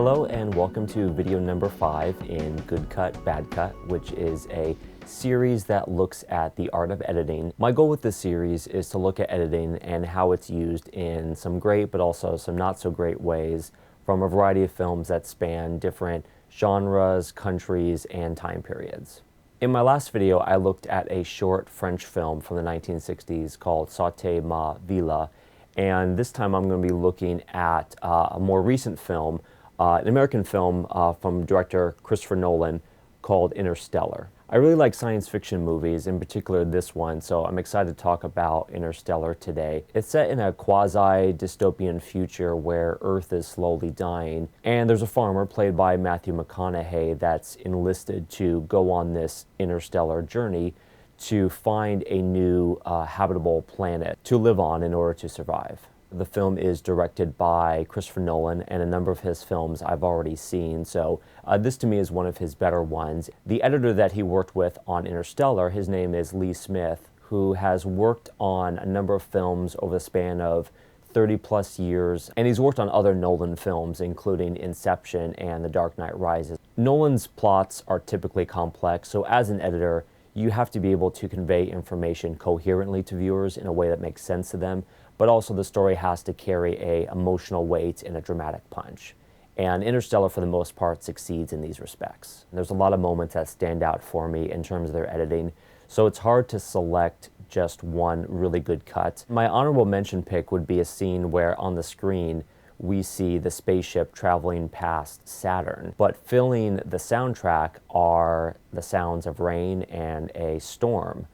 Hello and welcome to video number 5 in Good Cut, Bad Cut, which is a series that looks at the art of editing. My goal with this series is to look at editing and how it's used in some great but also some not so great ways from a variety of films that span different genres, countries, and time periods. In my last video, I looked at a short French film from the 1960s called Sauter ma Villa, and this time I'm going to be looking at a more recent film, an American film from director Christopher Nolan called Interstellar. I really like science fiction movies, in particular this one, so I'm excited to talk about Interstellar today. It's set in a quasi-dystopian future where Earth is slowly dying, and there's a farmer played by Matthew McConaughey that's enlisted to go on this interstellar journey to find a new habitable planet to live on in order to survive. The film is directed by Christopher Nolan, and a number of his films I've already seen, so this to me is one of his better ones. The editor that he worked with on Interstellar, his name is Lee Smith, who has worked on a number of films over the span of 30 plus years, and he's worked on other Nolan films, including Inception and The Dark Knight Rises. Nolan's plots are typically complex, so as an editor, you have to be able to convey information coherently to viewers in a way that makes sense to them, but also the story has to carry an emotional weight and a dramatic punch. And Interstellar, for the most part, succeeds in these respects. There's a lot of moments that stand out for me in terms of their editing, so it's hard to select just one really good cut. My honorable mention pick would be a scene where on the screen we see the spaceship traveling past Saturn, but filling the soundtrack are the sounds of rain and a storm.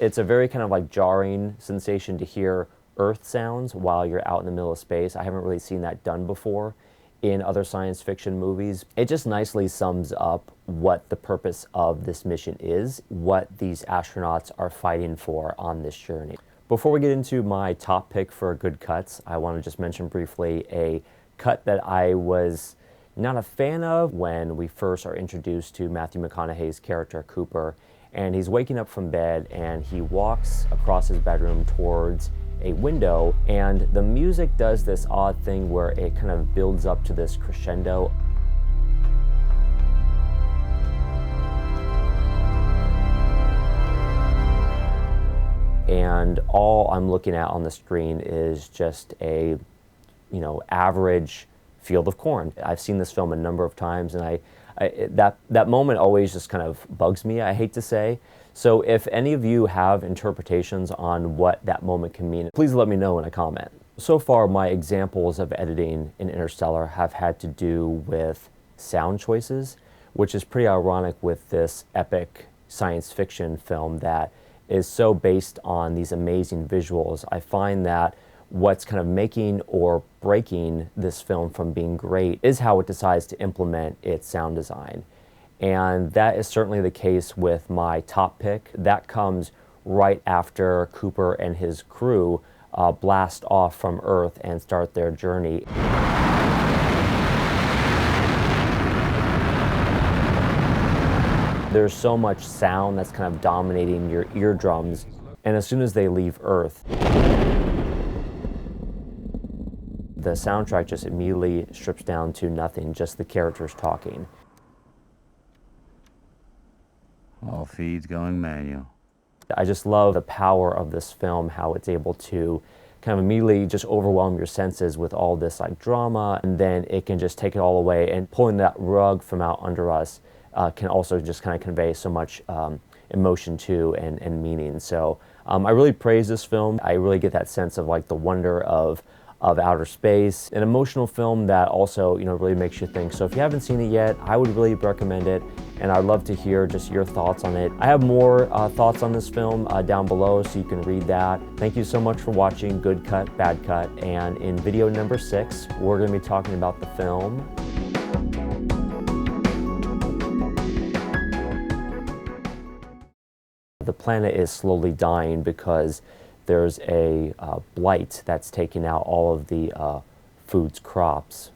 It's a very kind of like jarring sensation to hear Earth sounds while you're out in the middle of space. I haven't really seen that done before in other science fiction movies. It just nicely sums up what the purpose of this mission is, what these astronauts are fighting for on this journey. Before we get into my top pick for good cuts, I want to just mention briefly a cut that I was not a fan of when we first are introduced to Matthew McConaughey's character Cooper, and he's waking up from bed and he walks across his bedroom towards a window, and the music does this odd thing where it kind of builds up to this crescendo. And all I'm looking at on the screen is just a, average field of corn. I've seen this film a number of times, and that moment always just kind of bugs me, I hate to say. So if any of you have interpretations on what that moment can mean, please let me know in a comment. So far, my examples of editing in Interstellar have had to do with sound choices, which is pretty ironic with this epic science fiction film that is so based on these amazing visuals. I find that what's kind of making or breaking this film from being great is how it decides to implement its sound design. And that is certainly the case with my top pick. That comes right after Cooper and his crew blast off from Earth and start their journey. There's so much sound that's kind of dominating your eardrums, and as soon as they leave Earth, the soundtrack just immediately strips down to nothing, just the characters talking. All feeds going manual. I just love the power of this film, how it's able to kind of immediately just overwhelm your senses with all this like drama, and then it can just take it all away, and pulling that rug from out under us can also just kind of convey so much emotion too and meaning. So I really praise this film. I really get that sense of like the wonder of outer space, an emotional film that also really makes you think. So if you haven't seen it yet, I would really recommend it, and I'd love to hear just your thoughts on it. I have more thoughts on this film down below, so you can read that. Thank you so much for watching Good Cut, Bad Cut, and in video number 6, we're going to be talking about the film The planet is slowly dying because there's a blight that's taking out all of the food's crops.